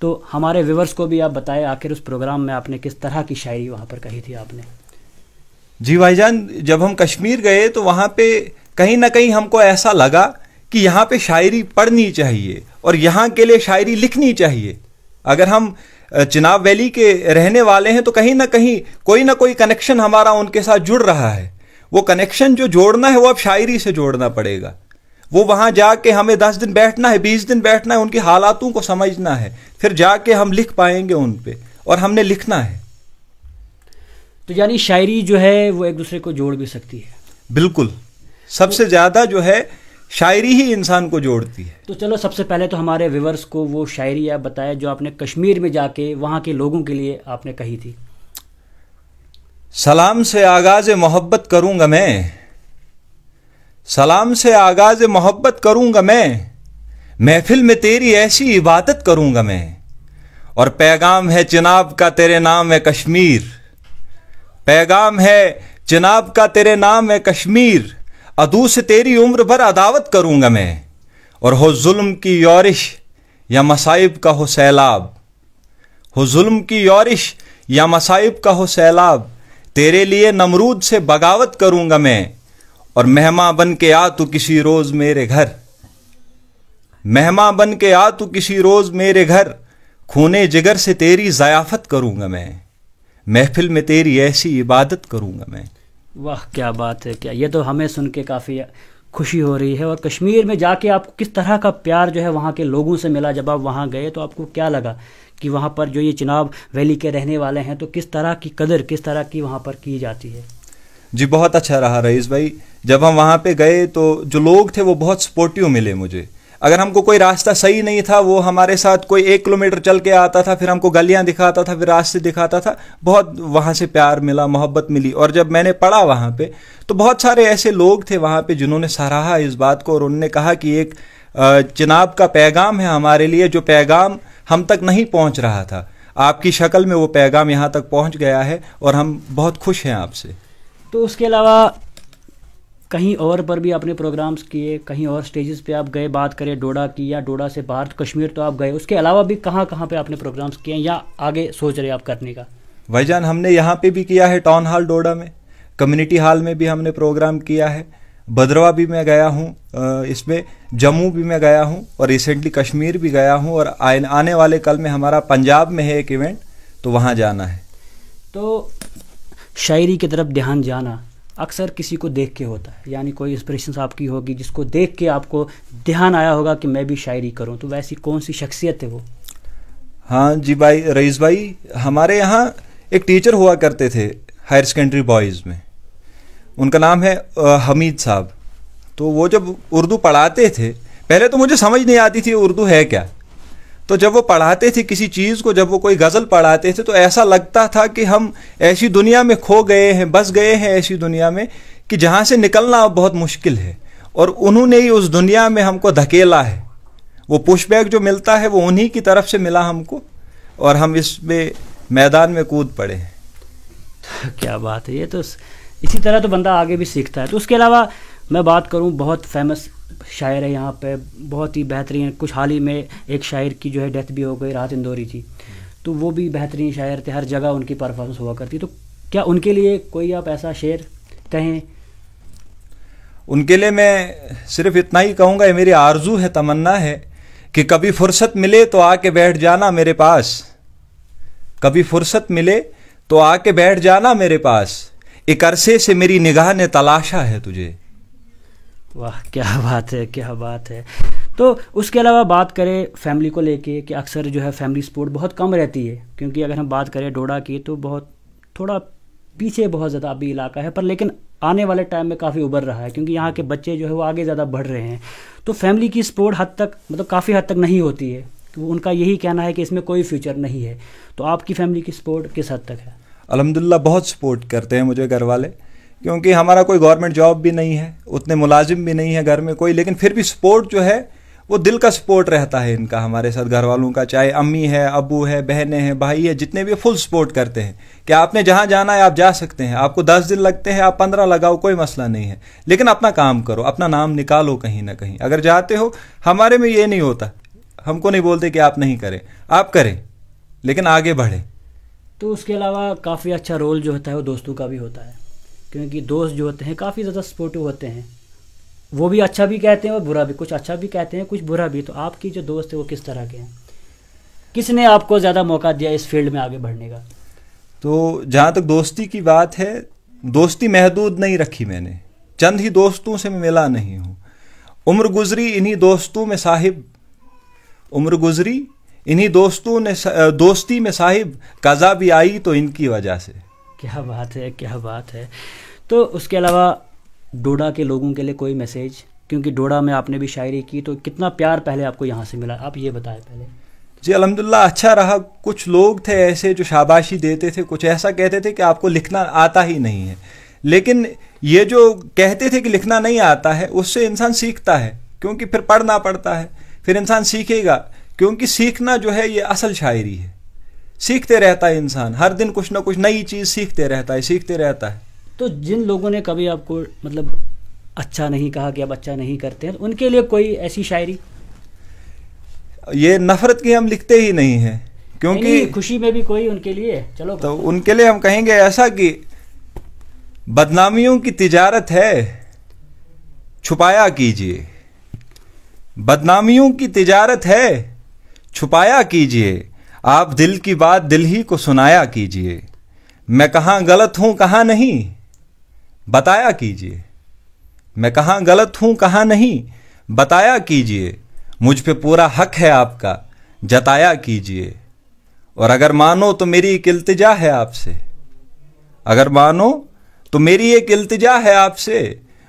تو ہمارے ویورز کو بھی آپ بتائیں آخر اس پروگرام میں آپ نے کس طرح کی شاعری وہاں پر کہی تھی آپ نے؟ جی بھائی جان، جب ہم کشمیر گئے تو وہاں پہ کہیں نہ کہیں ہم کو ایسا لگا کہ یہاں پہ شاعری پڑھنی چاہیے اور یہاں کے لیے شاعری لکھنی چاہیے. اگر ہم چناب ویلی کے رہنے والے ہیں تو کہیں نہ کوئی کنیکشن ہمارا ان کے ساتھ جڑ رہا ہے. وہ کنیکشن جو جوڑنا ہے وہ اب شاعری سے جوڑنا پڑے گا. وہ وہاں جا کے ہمیں 10 دن بیٹھنا ہے، 20 دن بیٹھنا ہے، ان کی حالاتوں کو سمجھنا ہے، پھر جا کے ہم لکھ پائیں گے ان پہ، اور ہم نے لکھنا ہے. تو یعنی شاعری جو ہے وہ ایک دوسرے کو جوڑ بھی سکتی ہے. بالکل، سب سے زیادہ جو ہے شاعری ہی انسان کو جوڑتی ہے. تو چلو سب سے پہلے تو ہمارے ویورز کو وہ شاعری آپ بتائیں جو آپ نے کشمیر میں جا کے وہاں کے لوگوں کے لیے آپ نے کہی تھی. سلام سے آغاز محبت کروں گا میں، سلام سے آغاز محبت کروں گا میں، محفل میں تیری ایسی عبادت کروں گا میں، اور پیغام ہے چناب کا تیرے نام ہے کشمیر، پیغام ہے چناب کا تیرے نام ہے کشمیر، عدو سے تیری عمر بھر عداوت کروں گا میں، اور ہو ظلم کی یورش یا مصائب کا ہو سیلاب، ہو ظلم کی یورش یا مصائب کا ہو سیلاب، تیرے لیے نمرود سے بغاوت کروں گا میں، اور مہماں بن کے آ تو کسی روز میرے گھر، مہماں بن کے آ تو کسی روز میرے گھر، خونے جگر سے تیری ضیافت کروں گا میں، محفل میں تیری ایسی عبادت کروں گا میں. واہ کیا بات ہے! کیا یہ تو ہمیں سن کے کافی خوشی ہو رہی ہے. اور کشمیر میں جا کے آپ کو کس طرح کا پیار جو ہے وہاں کے لوگوں سے ملا؟ جب آپ وہاں گئے تو آپ کو کیا لگا کہ وہاں پر جو یہ چناب ویلی کے رہنے والے ہیں تو کس طرح کی قدر کس طرح کی وہاں پر کی جاتی ہے؟ جی بہت اچھا رہا رئیس بھائی. جب ہم وہاں پہ گئے تو جو لوگ تھے وہ بہت سپورٹیو ملے مجھے. اگر ہم کو کوئی راستہ صحیح نہیں تھا وہ ہمارے ساتھ کوئی 1 کلومیٹر چل کے آتا تھا، پھر ہم کو گلیاں دکھاتا تھا، پھر راستے دکھاتا تھا. بہت وہاں سے پیار ملا، محبت ملی. اور جب میں نے پڑھا وہاں پہ تو بہت سارے ایسے لوگ تھے وہاں پہ جنہوں نے سراہا اس بات کو، اور انہوں نے کہا کہ ایک چناب کا پیغام ہے ہمارے لیے، جو پیغام ہم تک نہیں پہنچ رہا تھا، آپ کی شکل میں وہ پیغام یہاں تک پہنچ گیا ہے، اور ہم بہت خوش ہیں آپ سے. تو اس کے علاوہ کہیں اور پر بھی آپ نے پروگرامز کیے، کہیں اور سٹیجز پہ آپ گئے؟ بات کریں ڈوڈا کی یا ڈوڈا سے باہر کشمیر تو آپ گئے، اس کے علاوہ بھی کہاں کہاں پہ آپ نے پروگرامز کیے ہیں یا آگے سوچ رہے آپ کرنے کا؟ بھائی جان ہم نے یہاں پہ بھی کیا ہے، ٹاؤن ہال ڈوڈا میں، کمیونٹی ہال میں بھی ہم نے پروگرام کیا ہے، بدروا بھی میں گیا ہوں، اس میں جموں بھی میں گیا ہوں، اور ریسنٹلی کشمیر بھی گیا ہوں، اور آنے والے کل میں ہمارا پنجاب میں ہے ایک ایونٹ، تو وہاں جانا ہے. تو شاعری کی طرف دھیان جانا اکثر کسی کو دیکھ کے ہوتا ہے، یعنی کوئی انسپریشن آپ کی ہوگی جس کو دیکھ کے آپ کو دھیان آیا ہوگا کہ میں بھی شاعری کروں، تو ویسی کون سی شخصیت ہے وہ؟ ہاں جی بھائی، رئیس بھائی ہمارے یہاں ایک ٹیچر ہوا کرتے تھے ہائر سیکنڈری بوائز میں، ان کا نام ہے حمید صاحب. تو وہ جب اردو پڑھاتے تھے، پہلے تو مجھے سمجھ نہیں آتی تھی اردو ہے کیا، تو جب وہ پڑھاتے تھے کسی چیز کو، جب وہ کوئی غزل پڑھاتے تھے تو ایسا لگتا تھا کہ ہم ایسی دنیا میں کھو گئے ہیں، بس گئے ہیں ایسی دنیا میں کہ جہاں سے نکلنا بہت مشکل ہے، اور انہوں نے ہی اس دنیا میں ہم کو دھکیلا ہے. وہ پش بیک جو ملتا ہے وہ انہی کی طرف سے ملا ہم کو، اور ہم اس میں میدان میں کود پڑے ہیں. کیا بات ہے! یہ تو اسی طرح تو بندہ آگے بھی سیکھتا ہے. تو اس کے علاوہ میں بات کروں، بہت فیمس شاعر ہے یہاں پہ، بہت ہی بہترین. کچھ حال ہی میں ایک شاعر کی جو ہے ڈیتھ بھی ہو گئی، راحت اندوری جی، تو وہ بھی بہترین شاعر تھے، ہر جگہ ان کی پرفارمنس ہوا کرتی. تو کیا ان کے لیے کوئی آپ ایسا شعر کہیں؟ ان کے لیے میں صرف اتنا ہی کہوں گا، یہ میری آرزو ہے، تمنا ہے کہ کبھی فرصت ملے تو آ کے بیٹھ جانا میرے پاس، کبھی فرصت ملے تو آ کے بیٹھ جانا میرے پاس، ایک عرصے سے میری نگاہ نے تلاشا ہے تجھے. واہ کیا بات ہے، کیا بات ہے! تو اس کے علاوہ بات کریں فیملی کو لے کے کہ اکثر جو ہے فیملی سپورٹ بہت کم رہتی ہے، کیونکہ اگر ہم بات کریں ڈوڈا کی تو بہت تھوڑا پیچھے بہت زیادہ ابھی علاقہ ہے، پر لیکن آنے والے ٹائم میں کافی ابھر رہا ہے، کیونکہ یہاں کے بچے جو ہے وہ آگے زیادہ بڑھ رہے ہیں. تو فیملی کی سپورٹ حد تک مطلب کافی حد تک نہیں ہوتی ہے، ان کا یہی کہنا ہے کہ اس میں کوئی فیوچر نہیں ہے. تو آپ کی فیملی کی سپورٹ کس حد تک ہے؟ الحمدللہ بہت سپورٹ کرتے ہیں مجھے گھر والے، کیونکہ ہمارا کوئی گورنمنٹ جاب بھی نہیں ہے، اتنے ملازم بھی نہیں ہے گھر میں کوئی، لیکن پھر بھی سپورٹ جو ہے وہ دل کا سپورٹ رہتا ہے ان کا ہمارے ساتھ، گھر والوں کا، چاہے امی ہے، ابو ہے، بہنیں ہیں، بھائی ہے، جتنے بھی فل سپورٹ کرتے ہیں کہ آپ نے جہاں جانا ہے آپ جا سکتے ہیں، آپ کو 10 دن لگتے ہیں آپ 15 لگاؤ، کوئی مسئلہ نہیں ہے، لیکن اپنا کام کرو، اپنا نام نکالو کہیں نہ کہیں. اگر جاتے ہو، ہمارے میں یہ نہیں ہوتا، ہم کو نہیں بولتے کہ آپ نہیں کریں، آپ کریں لیکن آگے بڑھیں۔ تو اس کے علاوہ کافی اچھا رول جو ہوتا ہے وہ دوستوں کا بھی ہوتا ہے، کیونکہ دوست جو ہوتے ہیں کافی زیادہ سپورٹو ہوتے ہیں، وہ بھی اچھا بھی کہتے ہیں اور برا بھی، کچھ اچھا بھی کہتے ہیں کچھ برا بھی۔ تو آپ کی جو دوست ہے وہ کس طرح کے ہیں؟ کس نے آپ کو زیادہ موقع دیا اس فیلڈ میں آگے بڑھنے کا؟ تو جہاں تک دوستی کی بات ہے، دوستی محدود نہیں رکھی میں نے، چند ہی دوستوں سے میں ملا نہیں ہوں، عمر گزری انہی دوستوں میں صاحب، عمر گزری انہی دوستوں نے دوستی میں صاحب، قضا بھی آئی تو ان کی وجہ سے۔ کیا بات ہے، کیا بات ہے۔ تو اس کے علاوہ ڈوڈا کے لوگوں کے لیے کوئی میسیج؟ کیونکہ ڈوڈا میں آپ نے بھی شاعری کی، تو کتنا پیار پہلے آپ کو یہاں سے ملا، آپ یہ بتائیں پہلے۔ جی الحمدللہ اچھا رہا، کچھ لوگ تھے ایسے جو شاباشی دیتے تھے، کچھ ایسا کہتے تھے کہ آپ کو لکھنا آتا ہی نہیں ہے، لیکن یہ جو کہتے تھے کہ لکھنا نہیں آتا ہے، اس سے انسان سیکھتا ہے، کیونکہ پھر پڑھنا پڑتا ہے، پھر انسان سیکھے گا، کیونکہ سیکھنا جو ہے یہ اصل شاعری ہے، سیکھتے رہتا ہے انسان، ہر دن کچھ نہ کچھ نئی چیز سیکھتے رہتا ہے، سیکھتے رہتا ہے۔ تو جن لوگوں نے کبھی آپ کو مطلب اچھا نہیں کہا کہ آپ اچھا نہیں کرتے ہیں، ان کے لیے کوئی ایسی شاعری؟ یہ نفرت کی ہم لکھتے ہی نہیں ہیں، کیونکہ خوشی میں بھی کوئی ان کے لیے، چلو تو ان کے لیے ہم کہیں گے ایسا کہ بدنامیوں کی تجارت ہے، چھپایا کیجئے، بدنامیوں کی تجارت ہے، چھپایا کیجئے، آپ دل کی بات دل ہی کو سنایا کیجئے، میں کہاں غلط ہوں کہاں نہیں بتایا کیجئے، میں کہاں غلط ہوں کہاں نہیں بتایا کیجئے، مجھ پہ پورا حق ہے آپ کا جتایا کیجئے، اور اگر مانو تو میری ایک التجا ہے آپ سے، اگر مانو تو میری ایک التجا ہے آپ سے،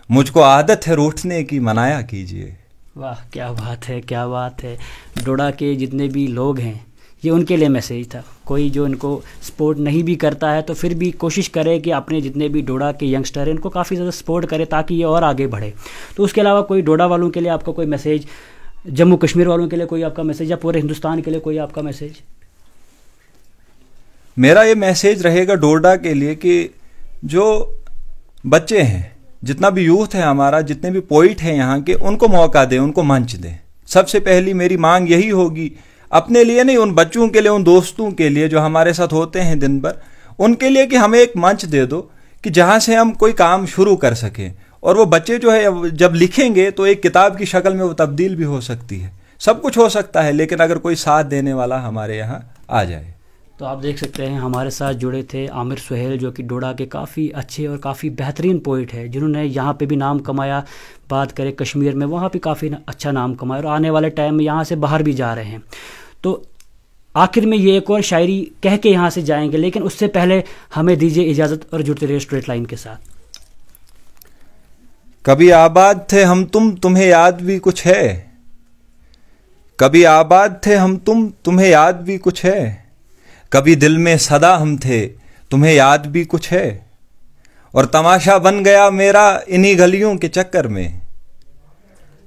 مجھ کو عادت ہے روٹھنے کی منایا کیجئے۔ واہ کیا بات ہے، کیا بات ہے۔ ڈوڈا کے جتنے بھی لوگ ہیں، یہ ان کے لیے میسیج تھا، کوئی جو ان کو سپورٹ نہیں بھی کرتا ہے تو پھر بھی کوشش کرے کہ اپنے جتنے بھی ڈوڈا کے ینگسٹر ہیں ان کو کافی زیادہ سپورٹ کرے تاکہ یہ اور آگے بڑھے۔ تو اس کے علاوہ کوئی ڈوڈا والوں کے لیے آپ کا کوئی میسیج، جموں کشمیر والوں کے لیے کوئی آپ کا میسیج، یا پورے ہندوستان کے لیے کوئی آپ کا میسیج؟ میرا یہ میسیج رہے گا ڈوڈا کے لیے کہ جو بچے ہیں، جتنا بھی یوتھ ہے ہمارا، جتنے بھی پوئٹ ہیں یہاں کے، ان کو موقع دیں، ان کو منچ دیں۔ سب سے پہلی میری مانگ یہی ہوگی، اپنے لیے نہیں، ان بچوں کے لیے، ان دوستوں کے لیے جو ہمارے ساتھ ہوتے ہیں دن بھر، ان کے لیے کہ ہمیں ایک منچ دے دو کہ جہاں سے ہم کوئی کام شروع کر سکیں، اور وہ بچے جو ہے جب لکھیں گے تو ایک کتاب کی شکل میں وہ تبدیل بھی ہو سکتی ہے، سب کچھ ہو سکتا ہے، لیکن اگر کوئی ساتھ دینے والا ہمارے یہاں آ جائے۔ تو آپ دیکھ سکتے ہیں ہمارے ساتھ جڑے تھے عامر سہیل، جو کہ ڈوڈا کے کافی اچھے اور کافی بہترین پوئٹ ہے، جنہوں نے یہاں پہ بھی نام کمایا، بات کریں کشمیر میں وہاں پہ کافی اچھا نام کمایا، اور آنے والے ٹائم میں یہاں سے باہر بھی جا رہے ہیں۔ تو آخر میں یہ ایک اور شاعری کہہ کے یہاں سے جائیں گے، لیکن اس سے پہلے ہمیں دیجیے اجازت اور جڑتے رہیے اسٹریٹ لائن کے ساتھ۔ کبھی آباد تھے ہم تم، تمہیں یاد بھی کچھ ہے، کبھی آباد تھے ہم تم، تمہیں یاد بھی کچھ ہے، کبھی دل میں صدا ہم تھے، تمہیں یاد بھی کچھ ہے، اور تماشا بن گیا میرا انہی گلیوں کے چکر میں،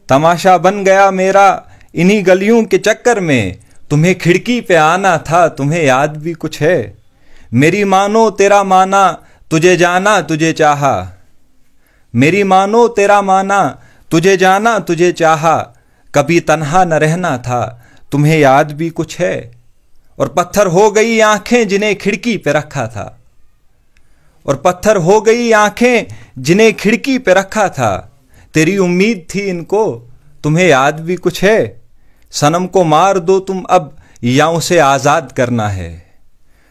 تماشا بن گیا میرا انہی گلیوں کے چکر میں، تمہیں کھڑکی پہ آنا تھا، تمہیں یاد بھی کچھ ہے، میری مانو تیرا مانا تجھے جانا تجھے چاہا، میری مانو تیرا مانا تجھے جانا تجھے چاہا، کبھی تنہا نہ رہنا تھا، تمہیں یاد بھی کچھ ہے، اور پتھر ہو گئی آنکھیں جنہیں کھڑکی پہ رکھا تھا، اور پتھر ہو گئی آنکھیں جنہیں کھڑکی پہ رکھا تھا، تیری امید تھی ان کو، تمہیں یاد بھی کچھ ہے، صنم کو مار دو تم اب یا اسے آزاد کرنا ہے،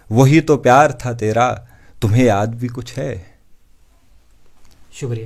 وہی تو پیار تھا تیرا، تمہیں یاد بھی کچھ ہے۔ شکریہ۔